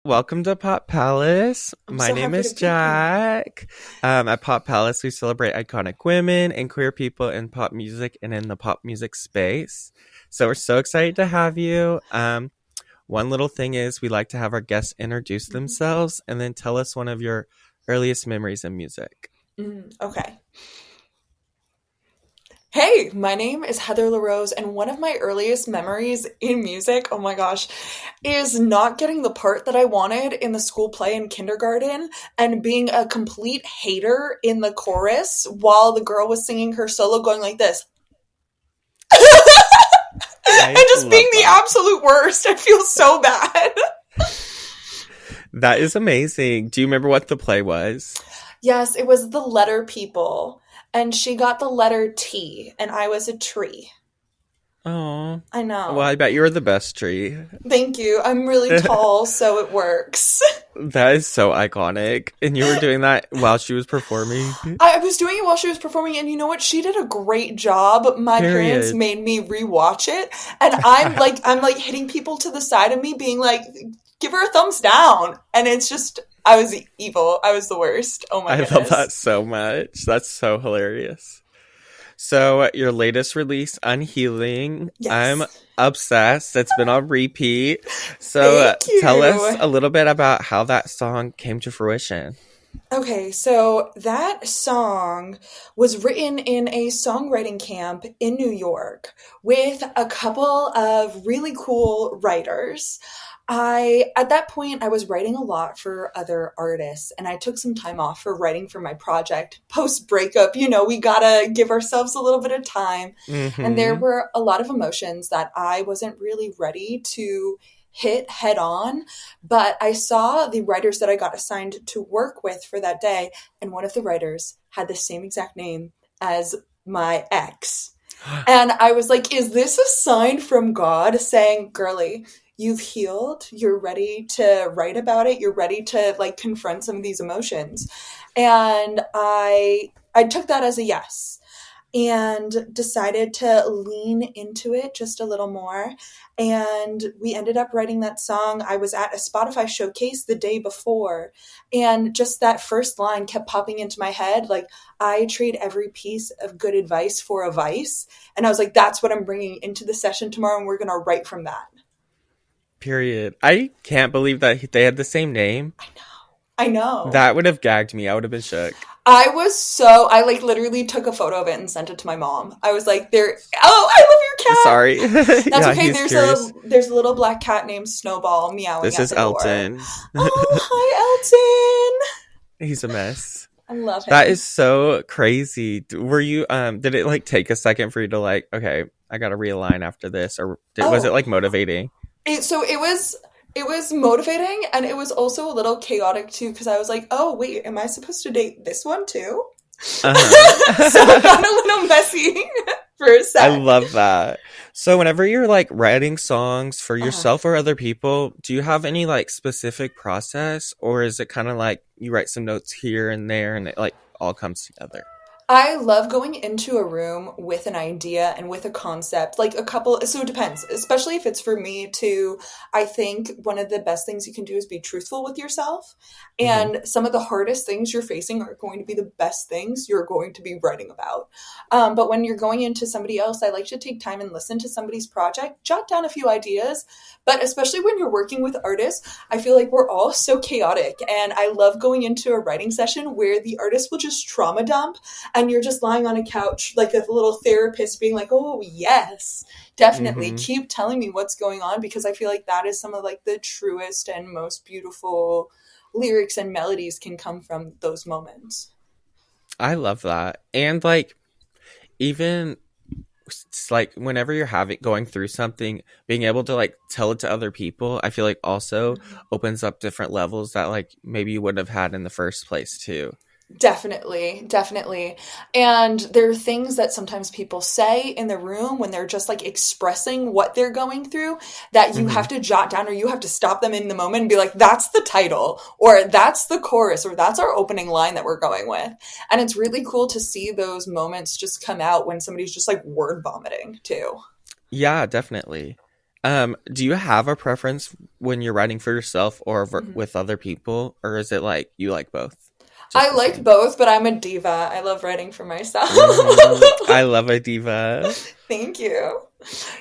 Welcome to Pop Palace. I'm My so name happy is to be here. Jack. At Pop Palace, we celebrate iconic women and queer people in pop music and in the pop music space. So we're so excited to have you. One little thing is we like to have our guests introduce Mhm. themselves and then tell us one of your earliest memories in music. Okay. Hey, my name is Heather LaRose, and one of my earliest memories in music, oh my gosh, is not getting the part that I wanted in the school play in kindergarten and being a complete hater in the chorus while the girl was singing her solo, going like this. I And just being love the that. absolute worst. I feel so bad. That is amazing. Do you remember what the play was? Yes, it was the letter people, and she got the letter T, and I was a tree. Oh, I well, know. I bet you were the best tree. Thank you. I'm really tall, so it works. That is so iconic. And you were doing that while she was performing? I was doing it while she was performing, and you know what? She did a great job. My parents Period. made me rewatch it, and I'm like hitting people to the side of me, being like, "Give her a thumbs down," and it's just, I was evil. I was the worst. Oh my I love that goodness. so much. That's so hilarious. So, your latest release, Unhealing, I'm Yes. obsessed. It's been on repeat. So, Thank tell us you. a little bit about how that song came to fruition. Okay, so that song was written in a songwriting camp in New York with a couple of really cool writers. At that point, I was writing a lot for other artists, and I took some time off for writing for my project post breakup. We gotta give ourselves a little bit of time. And there Mm-hmm. were a lot of emotions that I wasn't really ready to hit head on, but I saw the writers that I got assigned to work with for that day, and one of the writers had the same exact name as my ex. And I was like, is this a sign from God saying, girly, you've healed, you're ready to write about it, you're ready to like confront some of these emotions? And I took that as a yes and decided to lean into it just a little more. And we ended up writing that song. I was at a Spotify showcase the day before, and just that first line kept popping into my head like, I trade every piece of good advice for a vice. And I was like, that's what I'm bringing into the session tomorrow, and we're going to write from that. Period. I can't believe that they had the same name. I know. That would have gagged me. I would have been shook. I like literally took a photo of it and sent it to my mom. I was like, oh, I love your cat. Sorry. That's Yeah, okay. he's There's a curious. there's a little black cat named Snowball meowing This at is the door. Elton. Oh, hi, He's a mess. Elton. I love That is him. so crazy. Were you did it like take a second for you to like, okay, I got to realign after this, or was it Oh, like motivating? so it was motivating, and it was also a little chaotic too because I was like, oh wait, am I supposed to date this one too? So it Uh-huh. got a little messy for a I sec. love that. So whenever you're like writing songs for Uh, yourself or other people, do you have any like specific process, or is it kind of like you write some notes here and there and it like all comes together? I love going into a room with an idea and with a concept, like a couple. So it depends, especially if it's for me to. I think one of the best things you can do is be truthful with yourself. Hmm. And some of the hardest things you're facing are going to be the best things you're going to be writing about. But when you're going into somebody else, I like to take time and listen to somebody's project, jot down a few ideas. But especially when you're working with artists, I feel like we're all so chaotic. And I love going into a writing session where the artist will just trauma dump and you're just lying on a couch like a little therapist being like, oh yes, definitely Hmm. keep telling me what's going on, because I feel like that is some of like the truest and most beautiful lyrics and melodies can come from those moments. I love that. And like even like whenever you're having going through something, being able to like tell it to other people, I feel like also opens up different levels that like maybe you wouldn't have had in the first place too. Definitely, definitely. And there are things that sometimes people say in the room when they're just like expressing what they're going through that you Hmm. have to jot down, or you have to stop them in the moment and be like, that's the title, or that's the chorus, or that's our opening line that we're going with. And it's really cool to see those moments just come out when somebody's just like word vomiting too. Yeah, definitely. Do you have a preference when you're writing for yourself or Mhm. with other people, or is it like you like both? Just I the like same. both, but I'm a diva. I love writing for myself. I love a diva. Thank you.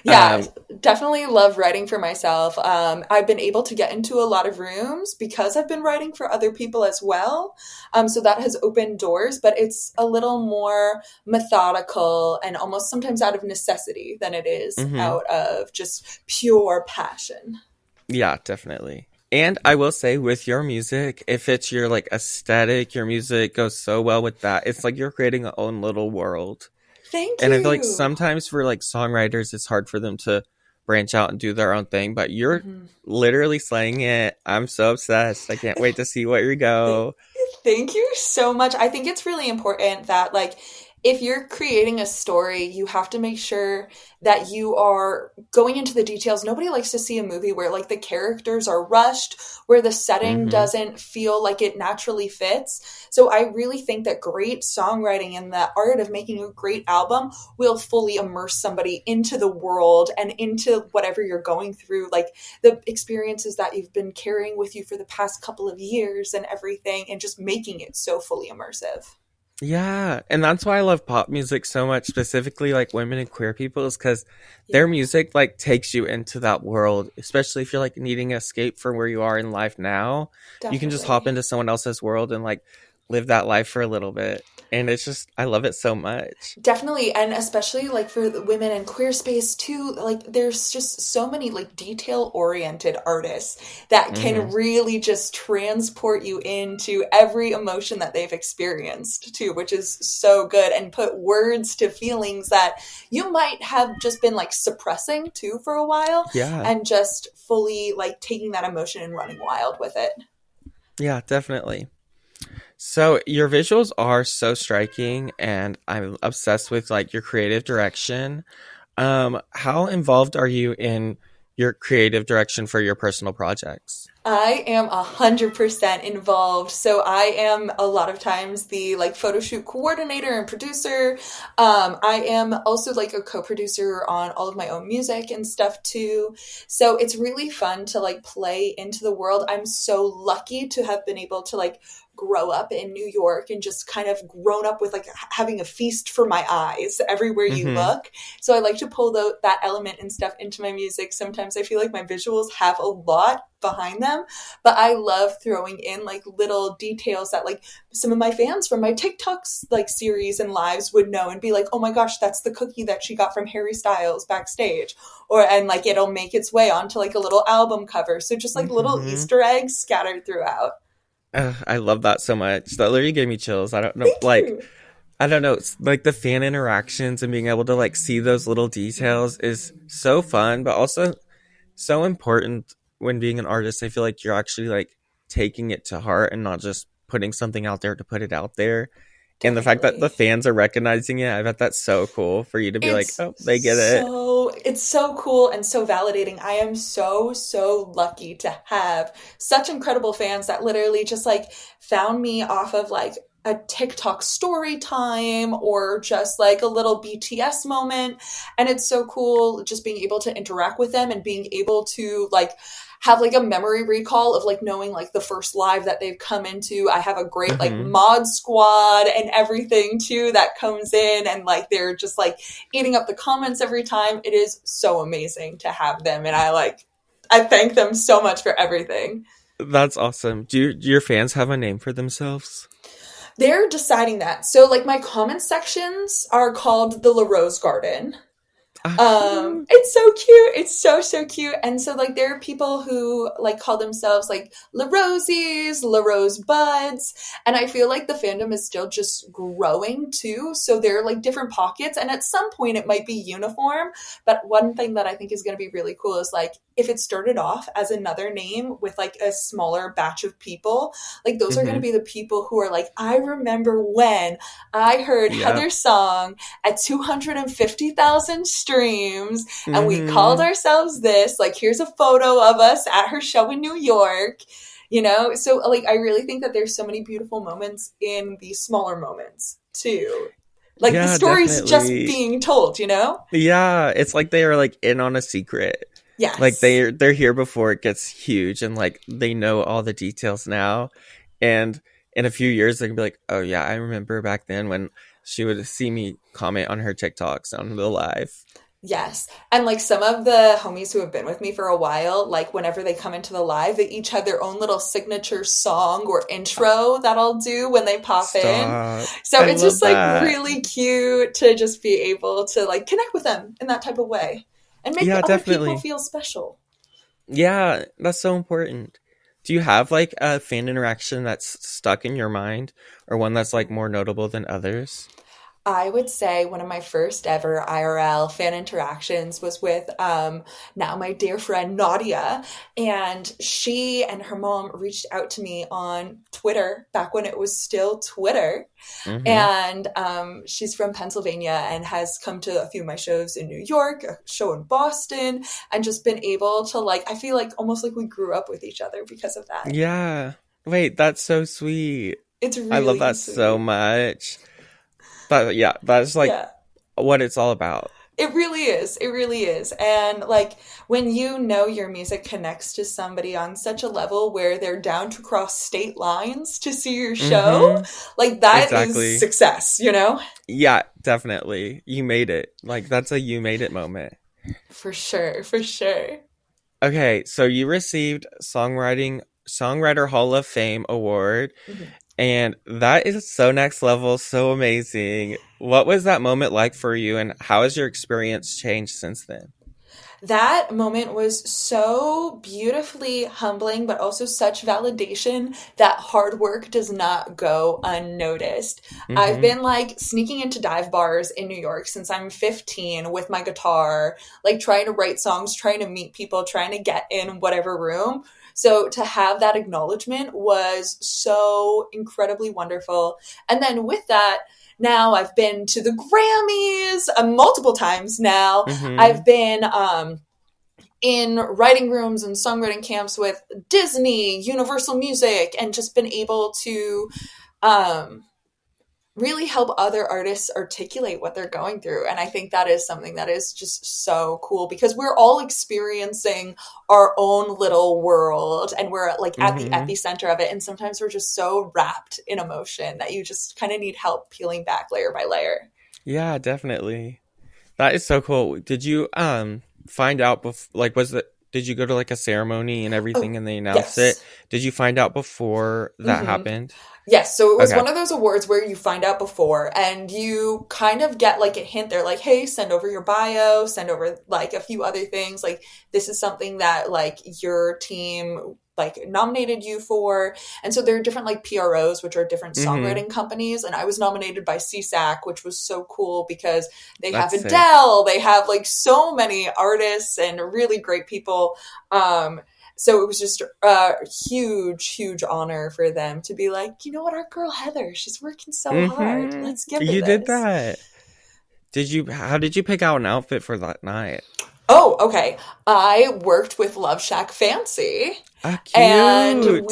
Yeah, Um, definitely love writing for myself. I've been able to get into a lot of rooms because I've been writing for other people as well. So that has opened doors, but it's a little more methodical and almost sometimes out of necessity than it is mhm. out of just pure passion. Yeah, definitely. And I will say with your music, if it's your like aesthetic, your music goes so well with that. It's like you're creating a own little world. Thank And I feel like you. sometimes for like songwriters, it's hard for them to branch out and do their own thing, but you're Mhm. literally slaying it. I'm so obsessed. I can't wait to see where you Th- go. Thank you so much. I think it's really important that, like, if you're creating a story, you have to make sure that you are going into the details. Nobody likes to see a movie where, like, the characters are rushed, where the setting Hmm. doesn't feel like it naturally fits. So I really think that great songwriting and the art of making a great album will fully immerse somebody into the world and into whatever you're going through. Like, the experiences that you've been carrying with you for the past couple of years and everything, and just making it so fully immersive. Yeah, and that's why I love pop music so much, specifically like women and queer people, is because their Yeah, music like takes you into that world, especially if you're like needing escape from where you are in life now. You can just hop definitely. into someone else's world and like live that life for a little bit. And it's just, I love it so much. Definitely, and especially like for the women in queer space too, like there's just so many like detail oriented artists that can Hmm. really just transport you into every emotion that they've experienced too, which is so good, and put words to feelings that you might have just been like suppressing too for a while, Yeah, and just fully like taking that emotion and running wild with it. yeah, definitely. So your visuals are so striking, and I'm obsessed with like your creative direction. How involved are you in your creative direction for your personal projects? I am 100% involved. So I am a lot of times the like photo shoot coordinator and producer. I am also like a co-producer on all of my own music and stuff too. So it's really fun to like play into the world. I'm so lucky to have been able to like grow up in New York and just kind of grown up with like having a feast for my eyes everywhere you Mm-hmm. look. So I like to pull that element and stuff into my music. Sometimes I feel like my visuals have a lot behind them, but I love throwing in like little details that like some of my fans from my TikToks like series and lives would know and be like, "Oh my gosh, that's the cookie that she got from Harry Styles backstage." Or and like it'll make its way onto like a little album cover. So just like little Mm-hmm. Easter eggs scattered throughout. I love that so much. That literally gave me chills. I don't know, Thank like you. I don't know, it's like the fan interactions and being able to like see those little details is so fun, but also so important when being an artist. I feel like you're actually like taking it to heart and not just putting something out there to put it out there. And the fact that the Definitely. fans are recognizing it, I bet that's so cool for you to be like, It's oh, they get it. it's so cool and so validating. I am so lucky to have such incredible fans that literally just like found me off of like a TikTok story time or just like a little BTS moment. And it's so cool just being able to interact with them and being able to like have like a memory recall of like knowing like the first live that they've come into. I have a great like Hmm. mod squad and everything too that comes in, and like they're just like eating up the comments every time. It is so amazing to have them, and I thank them so much for everything. That's awesome. Do your fans have a name for themselves? They're deciding that. So like my comment sections are called the LaRose Garden. Ah, cute. It's so cute. It's so cute. And so like there are people who like call themselves like La Rosies, La Rose Buds, and I feel like the fandom is still just growing too. So there are like different pockets, and at some point it might be uniform. But one thing that I think is going to be really cool is like if it started off as another name with like a smaller batch of people, like those are going to Hmm. be the people who are like, I remember when I heard Yeah. Heather's song at 250,000 streams and we called Hmm. ourselves this. Like, here's a photo of us at her show in New York, you know? So, like, I really think that there's so many beautiful moments in these smaller moments, too. Like, the Yeah, story's just definitely. being told, you know? Yeah, it's like they are like in on a secret. Like Yes. they're here before it gets huge, and like they know all the details now. And in a few years, they can be like, "Oh yeah, I remember back then when she would see me comment on her TikToks on the live." Yes. And like some of the homies who have been with me for a while, like whenever they come into the live, they each have their own little signature song or intro that I'll do when they pop in. Stop! So I it's love just like that. really cute to just be able to like connect with them in that type of way and make Yeah, other people definitely. feel special. Yeah, that's so important. Do you have like a fan interaction that's stuck in your mind, or one that's like more notable than others? I would say one of my first ever IRL fan interactions was with now my dear friend Nadia. And she and her mom reached out to me on Twitter back when it was still Twitter. Mm-hmm. And she's from Pennsylvania and has come to a few of my shows in New York, a show in Boston, and just been able to like, I feel like almost like we grew up with each other because of that. Yeah. Wait, that's so sweet. It's I love really that so sweet. much. But yeah, that's like Yeah. what it's all about. It really is. It really is. And like when you know your music connects to somebody on such a level where they're down to cross state lines to see your show, Mm-hmm. like that is Exactly. success, you know? Yeah, definitely. You made it. Like that's a you made it moment. For sure, for sure. Okay, so you received Songwriter Hall of Fame award, Mhm. and that is so next level, so amazing. What was that moment like for you, and how has your experience changed since then? That moment was so beautifully humbling, but also such validation that hard work does not go unnoticed. I've Mm-hmm. been like sneaking into dive bars in New York since I'm 15 with my guitar, like trying to write songs, trying to meet people, trying to get in whatever room. So to have that acknowledgement was so incredibly wonderful. And then with that, now I've been to the Grammys multiple times now. Mm-hmm. I've been in writing rooms and songwriting camps with Disney, Universal Music, and just been able to um, really help other artists articulate what they're going through. And I think that is something that is just so cool because we're all experiencing our own little world and we're like at the Mm-hmm. epicenter of it. And sometimes we're just so wrapped in emotion that you just kind of need help peeling back layer by layer. Yeah, definitely. That is so cool. Did you find out like was it did you go to like a ceremony and everything Oh, and they announced it? yes. Did you find out before that Mm-hmm. happened? Yes, so it was Okay. one of those awards where you find out before and you kind of get like a hint. They're like, hey, send over your bio, send over like a few other things. Like, this is something that like your team like nominated you for. And so there are different like PROs, which are different Mm-hmm. songwriting companies. And I was nominated by CSAC, which was so cool because they have That's sick. Adele, they have like so many artists and really great people. Um, so it was just a huge, huge honor for them to be like, you know what, our girl Heather, she's working so hard. Mm-hmm. Let's give her You did this. that. How did you pick out an outfit for that night? Oh, okay. I worked with Love Shack Fancy. Ah, And cute.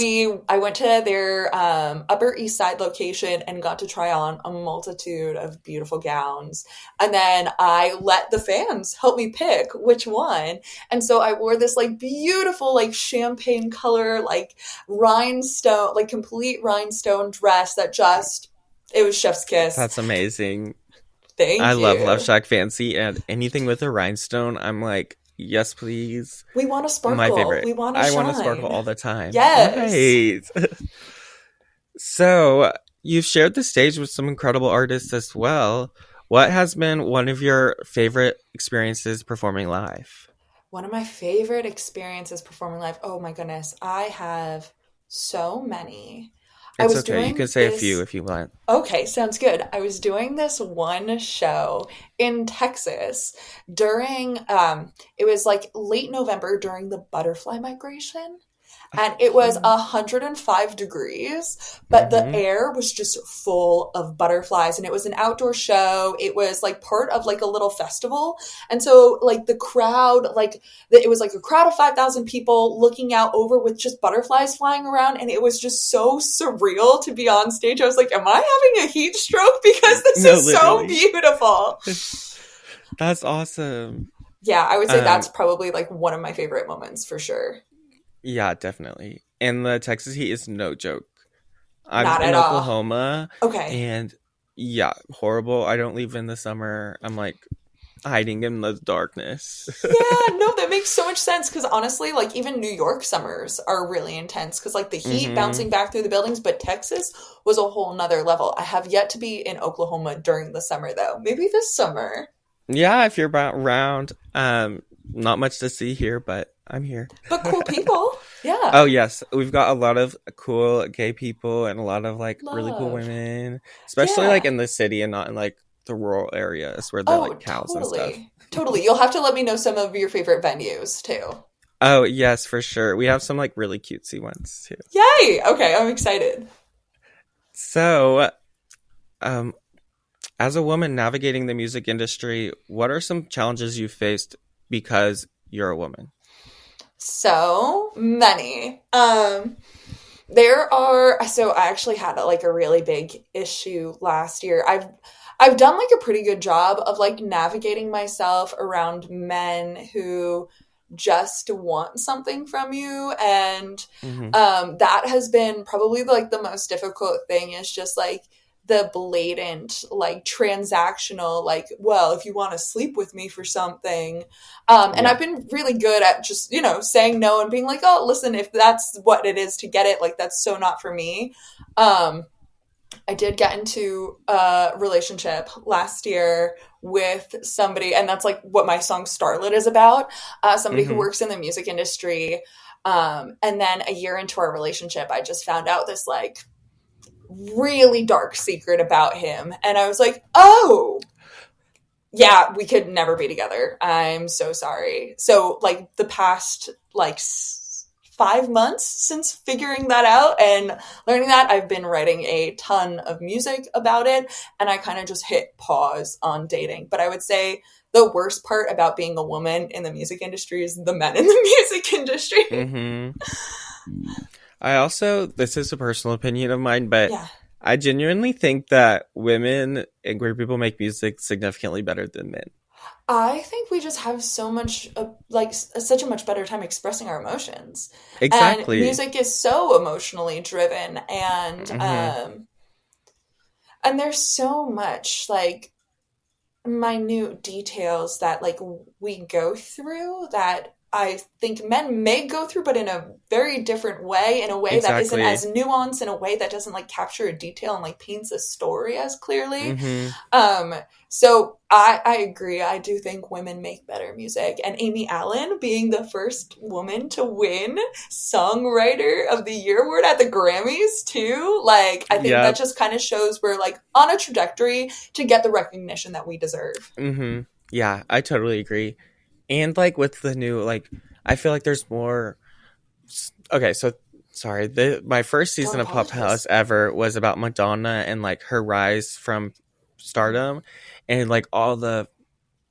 I went to their Upper East Side location and got to try on a multitude of beautiful gowns. And then I let the fans help me pick which one. And so I wore this like beautiful, like champagne color, like rhinestone, like complete rhinestone dress that just, it was chef's kiss. That's amazing. I Thank love Love you. Shack Fancy, and anything with a rhinestone, I'm like, yes, please. We want to My sparkle. favorite. We want to I want to sparkle shine. all the time. Yes. Right. So, you've shared the stage with some incredible artists as well. What has been one of your favorite experiences performing live? One of my favorite experiences performing live. Oh my goodness. I have so many. I It's was okay. You can doing say a few this. if you want. Okay, sounds good. I was doing this one show in Texas during, it was like late November during the butterfly migration. Ah, And it was cute. 105 degrees, but the Mm-hmm. air was just full of butterflies. And it was an outdoor show. It was like part of like a little festival. And so, like, the crowd, like, it was like a crowd of 5,000 people looking out over with just butterflies flying around. And it was just so surreal to be on stage. I was like, am I having a heat stroke? Because this No, is so literally. beautiful. That's awesome. Yeah, I would say that's Um, probably like one of my favorite moments for sure. yeah, definitely. And the Texas heat is no joke. I'm Not in at all. Oklahoma, Okay. and yeah, horrible. I don't leave in the summer. I'm like hiding in the darkness. Yeah, no, that makes so much sense because honestly, like even New York summers are really intense because like the heat Hmm. bouncing back through the buildings, but Texas was a whole nother level. I have yet to be in Oklahoma during the summer though. Maybe this summer. Yeah, if you're about round, not much to see here, but I'm here. But cool people. Oh Yeah. yes, we've got a lot of cool gay people and a lot of like really cool Love. women, especially like Yeah. in the city and not in like the rural areas where they're like Oh, cows and stuff. totally. Totally. You'll have to let me know some of your favorite venues too. Oh yes, for sure. We have some like really cutesy ones too. Yay! Okay, I'm excited. So, um, as a woman navigating the music industry, what are some challenges you faced because you're a woman? So many. There are, so I actually had like a really big issue last year. I've done like a pretty good job of like navigating myself around men who just want something from you, and Hmm. that has been probably like the most difficult thing, is just like the blatant like transactional, like, well, if you want to sleep with me for something. And Yeah. I've been really good at just, saying no and being like, oh, listen, if that's what it is to get it, like that's so not for me. um I did get into a relationship last year with somebody, and that's like what my song Starlet is about. Somebody who Hmm. works in the music industry. And then a year into our relationship, I just found out this like really dark secret about him. And I was like, oh, yeah, we could never be together. I'm so sorry. So, like, the past, like, 5 months since figuring that out and learning that, I've been writing a ton of music about it. And I kind of just hit pause on dating. But I would say the worst part about being a woman in the music industry is the men in the music industry. Hmm. I also, this is a personal opinion of mine, but Yeah. I genuinely think that women and queer people make music significantly better than men. I think we just have so much, such a much better time expressing our emotions. And Exactly. music is so emotionally driven, Hmm. and there's so much, like, minute details that, like, we go through that I think men may go through, but in a very different way, in a way that isn't Exactly. as nuanced, in a way that doesn't, like, capture a detail and, like, paints a story as clearly. Hmm. Um, so I agree. I do think women make better music. And Amy Allen being the first woman to win Songwriter of the Year award at the Grammys, too. Like, I think that Yep. just kind of shows we're like on a trajectory to get the recognition that we deserve. Hmm. Yeah, I totally agree. And like with the new, like, I feel like there's more. Okay, so sorry. My first Don't season of Pop House apologize. ever was about Madonna and like her rise from stardom and like all the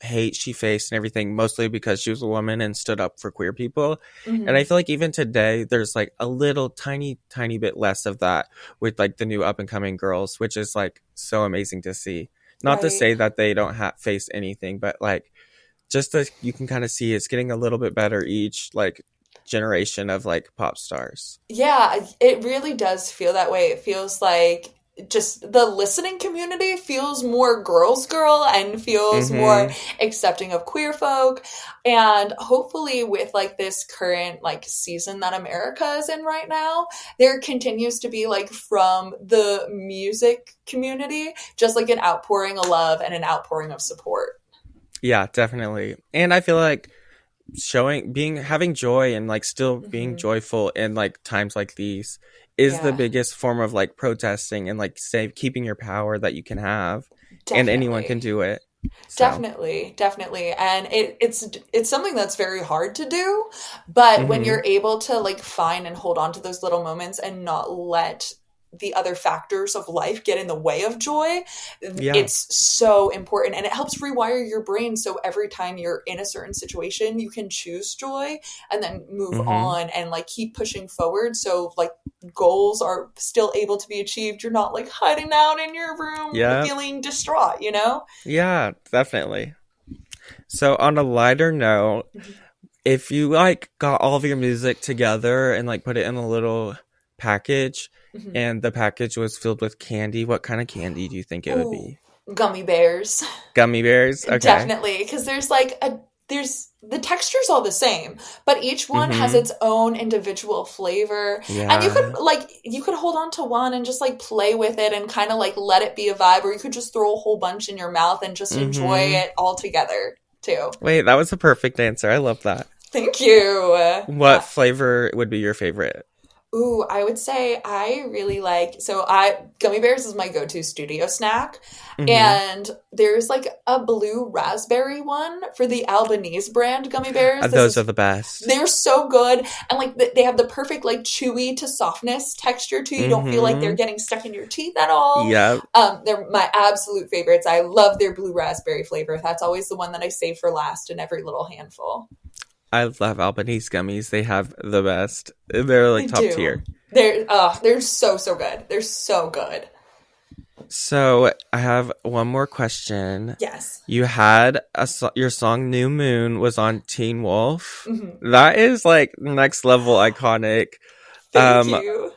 hate she faced and everything, mostly because she was a woman and stood up for queer people. And I Mm-hmm. feel like even today, there's like a little tiny bit less of that with like the new up and coming girls, which is like so amazing to see. Not to Right. say that they don't face anything, but like just that you can kind of see it's getting a little bit better each like generation of like pop stars. Yeah, it really does feel that way. It feels like just the listening community feels more girls girl and feels more Mm-hmm. accepting of queer folk. And hopefully with like this current like season that America is in right now, there continues to be like from the music community just like an outpouring of love and an outpouring of support. Yeah, definitely. And I feel like having joy and like still being Hmm. joyful in like times like these is the Yeah, biggest form of like protesting and like keeping your power that you can have, and anyone can definitely. do it. So, Definitely, definitely. And it's something that's very hard to do, but when hmm, you're able to like find and hold on to those little moments and not let the other factors of life get in the way of joy, yeah. it's so important, and it helps rewire your brain so every time you're in a certain situation, you can choose joy and then move Hmm. on and like keep pushing forward, so like goals are still able to be achieved. You're not like hiding out in your room Yeah. feeling distraught. Yeah, definitely. So on a lighter note, Mhm. if you like got all of your music together and like put it in a little package Mhm. and the package was filled with candy, what kind of candy do you think it would Ooh, be? gummy bears. Gummy bears? Okay. Definitely, because there's the texture's all the same, but each one has Mm-hmm. its own individual flavor. And Yeah. you could hold on to one and just like play with it and kind of like let it be a vibe, or you could just throw a whole bunch in your mouth and just enjoy Mm-hmm. it all together too. Wait, that was a perfect answer. I love that. Thank you. What flavor would be your favorite? Ooh, I would say I really like I gummy bears is my go-to studio snack. Mm-hmm. And there's like a blue raspberry one for the Albanese brand gummy bears. Those are the best. They're so good. And like they have the perfect like chewy to softness texture too. You don't feel like they're Mm-hmm. getting stuck in your teeth at all. Yep. They're my absolute favorites. I love their blue raspberry flavor. That's always the one that I save for last in every little handful. I love Albanese gummies. They have the best. They're like They top do. tier. They're so good. They're so good. So I have one more question. Yes. You had your song "New Moon" was on Teen Wolf. Hmm. That is like next level iconic. Thank Um, you.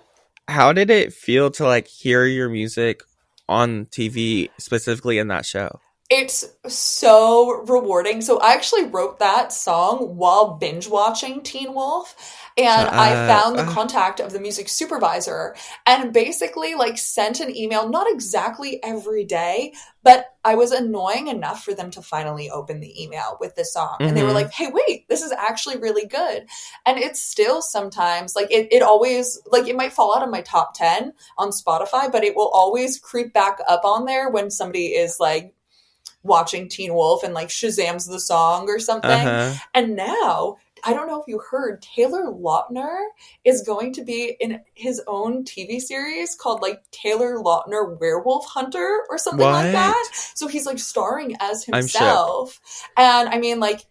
how did it feel to like hear your music on TV, specifically in that show? It's so rewarding. So I actually wrote that song while binge watching Teen Wolf, and Shut I up. found the contact of the music supervisor and basically like sent an email, not exactly every day, but I was annoying enough for them to finally open the email with this song. And they were Mm-hmm. like, "Hey, wait, this is actually really good." And it's still sometimes like it always like it might fall out of my top 10 on Spotify, but it will always creep back up on there when somebody is like watching Teen Wolf and like Shazams the song or something. Uh-huh. And now, I don't know if you heard, Taylor Lautner is going to be in his own TV series called like Taylor Lautner Werewolf Hunter or something like that. What? So he's like starring as I'm shook. himself. And I mean, like,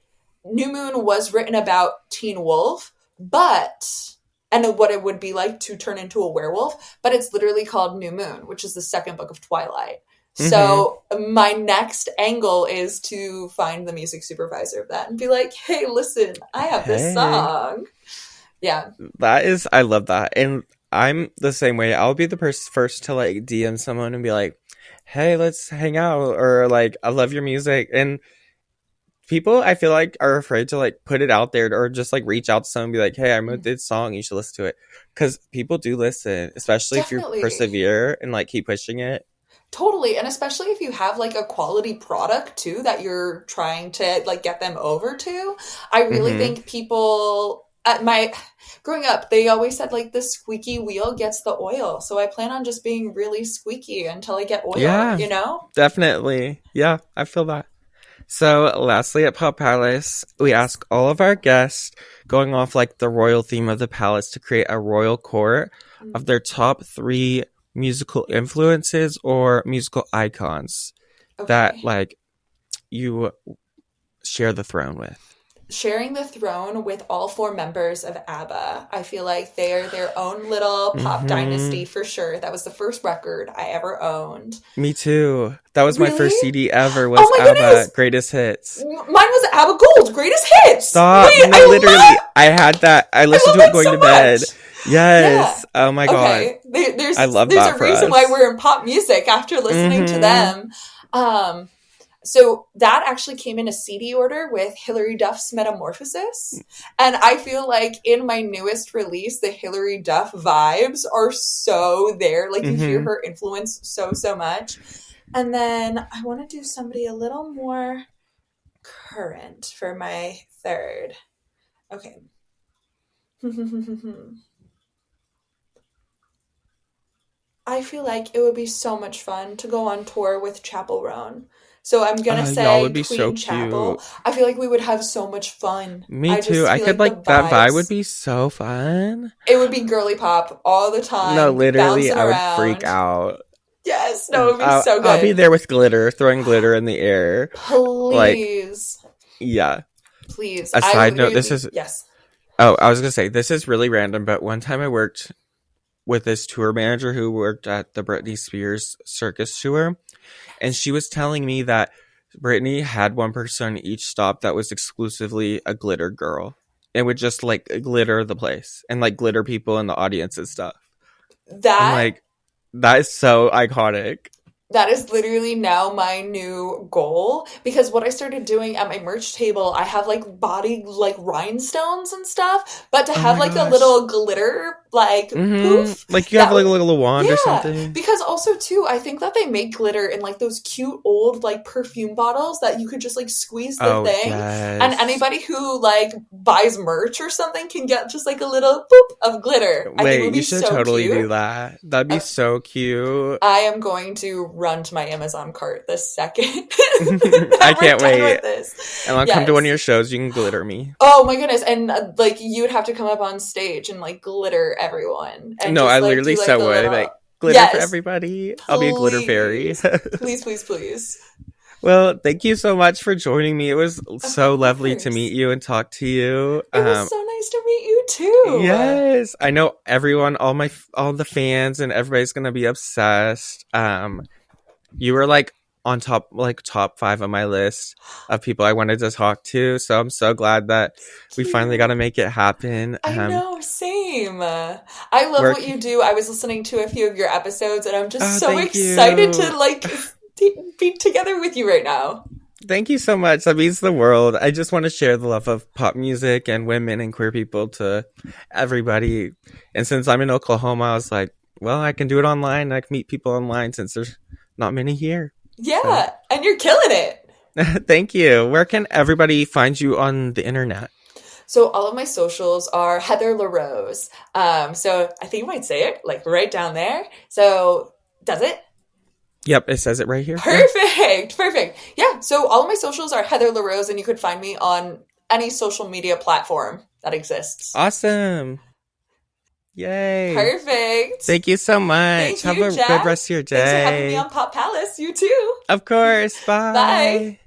New Moon was written about Teen Wolf, but and what it would be like to turn into a werewolf, but it's literally called New Moon, which is the second book of Twilight. Mm-hmm. So my next angle is to find the music supervisor of that and be like, "Hey, listen, I have this Hey. song." Yeah. That is, I love that. And I'm the same way. I'll be the first to like DM someone and be like, hey, let's hang out. Or like, I love your music. And people, I feel like, are afraid to like put it out there or just like reach out to someone and be like, hey, I wrote this song. You should listen to it. Because people do listen, especially if you Definitely. persevere and like keep pushing it. Totally. And especially if you have like a quality product too that you're trying to like get them over to. I really Mm-hmm. think people at my growing up, they always said like the squeaky wheel gets the oil. So I plan on just being really squeaky until I get oil, Yeah, you know? definitely. Yeah, I feel that. So, lastly, at Pop Palace, we Yes. ask all of our guests, going off like the royal theme of the palace, to create a royal court of Mm, their top three musical influences or musical icons that okay. like you share the throne with. Sharing the throne with all four members of ABBA. I feel like they are their own little pop dynasty Mm-hmm. for sure. That was the first record I ever owned. Me too. That was my Really? first CD ever. Oh Was my ABBA goodness! Greatest Hits. Mine was ABBA Gold, Greatest Hits. Stop! Wait, No, literally, I had that. I I listened love to it that going so to much. bed. Yeah. Yes. Oh my god. Okay. I love There's that a for reason why us. we're in pop music after listening to Mm-hmm. them. Um, so that actually came in a CD order with Hilary Duff's Metamorphosis. And I feel like in my newest release, the Hilary Duff vibes are so there. Like you hear Mm-hmm. her influence so much. And then I want to do somebody a little more current for my third. Okay. I feel like it would be so much fun to go on tour with Chapel Roan. So I'm gonna Y'all would say be so Queen Chapel. cute. I feel like we would have so much fun. Me I too. just I feel could like the like that vibe would vibes. be so fun. It would be girly pop all the No, time, literally, bouncing I would freak around. out. Yes, no, it would be so I'll be good. there with glitter, throwing glitter in the air. Like, Please, yeah. please. A I side note, this really, is, yes. oh, I was gonna say, this is really random, but one time I worked with this tour manager who worked at the Britney Spears circus tour, and she was telling me that Brittany had one person each stop that was exclusively a glitter girl. It would just like glitter the place and like glitter people in the audience and stuff. I'm That like, that is so iconic. That is literally now my new goal, because what I started doing at my merch table, I have like body like rhinestones and stuff, but to Oh have my like the gosh. little glitter like Mm-hmm. poof, Like you have that like a would, little wand or yeah, something. because also too, I think that they make glitter in like those cute old like perfume bottles that you could just like squeeze the Oh thing, and yes. anybody who like buys merch or something can get just like a little boop of glitter. I think it would Wait, you be should so totally cute. do that. That'd be so cute. I am going to run to my Amazon cart this second that I we're can't done wait. with this. And I'll come to one of Yes. your shows. You can glitter me. Oh my goodness. And like you would have to come up on stage and like glitter everyone and No, just I like literally do like a so would. little. Like, glitter for Yes, everybody. I'll be a glitter fairy. please. Please, please, please. Well, thank you so much for joining me. It was Of so lovely to meet course. you and talk to you. It was so nice to meet you too. Yes, I know everyone, all the fans, and everybody's gonna be obsessed. You were like on top, like top 5 on my list of people I wanted to talk to. So I'm so glad that we finally got to Cute. make it happen. I know, same. I love Where? what you do. I was listening to a few of your episodes and I'm just Oh, so thank excited you. to like be together with you right now. Thank you so much. That means the world. I just want to share the love of pop music and women and queer people to everybody. And since I'm in Oklahoma, I was like, well, I can do it online. I can meet people online since there's not many here. So Yeah, and you're killing it. thank you. Where can everybody find you on the internet? So all of my socials are Heather LaRose. So I think you might say it like right down there. So does it? Yep, it says it right here. Yeah. Perfect, perfect. Yeah. So all of my socials are Heather LaRose, and you could find me on any social media platform that exists. Awesome. Yay. Perfect. Thank you so much. Thank Have you, a good Jack. rest of your Thanks for having me day. on Pop Palace. You too. Of course. Bye. Bye.